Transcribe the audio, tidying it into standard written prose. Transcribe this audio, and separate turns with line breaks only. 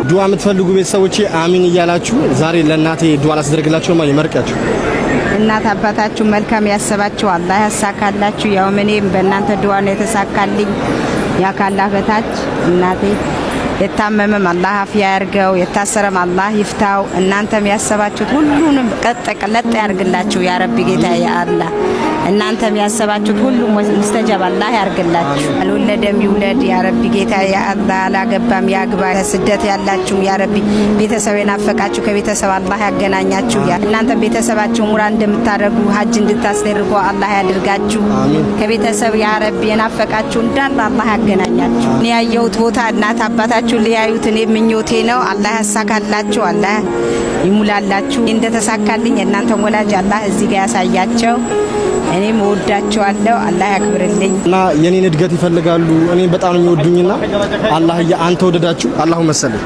ዱዓ የምትፈልጉ ቤተሰቦቼ አሚን እያላችሁ ዛሬ ለእናቴ ዱዓ ላስደርግላችሁ ነው የመርቃችሁ።
እናት አባታችሁ መልካም ያሰባችሁ አላህ ያሳካላችሁ። ያው እኔም በእናንተ ዱዓ ነው የተሳካልኝ። ያ ካላህ በታች እናቴ የታመመም አላህ አፍያ ያርገው፣ የታሰረም አላህ ይፍታው። እናንተም ያሰባችሁት ሁሉንም ቀጥ ያርግላችሁ ያ ረቢ ጌታ ያ አላህ። እናንተም ያሰባችሁት ሁሉም ሙስተጃብ አላህ ያርግላችሁ። አልወለደም ይውለድ ያ ረቢ ጌታ ያ አላህ። አላገባም ያግባ። ስደት ያላችሁ ያ ረቢ ቤተሰብ የናፈቃችሁ ከቤተሰብ አላህ ያገናኛችሁ። ያ እናንተም ቤተሰባችሁ ሙራ እንደምታደርጉ ሀጅ እንድታስደርጉ አላህ ያድርጋችሁ። ከቤተሰብ ያ ረቢ የናፈቃችሁ እንዳለ አላህ ያገናኛችሁ። እኔ ያየሁት ቦታ እናት አባታችሁ ሊያዩት እኔ ምኞቴ ነው። አላህ ያሳካላችሁ፣ አላህ ይሙላላችሁ። እንደተሳካልኝ እናንተ ወላጅ አላህ እዚህ ጋር ያሳያቸው። እኔም ወዳቸዋለሁ፣ አላህ ያክብርልኝ።
እና የኔን እድገት ይፈልጋሉ። እኔ በጣም ነው የሚወዱኝና አላህ አንተ ወደዳችሁ። አላሁ መሰለኝ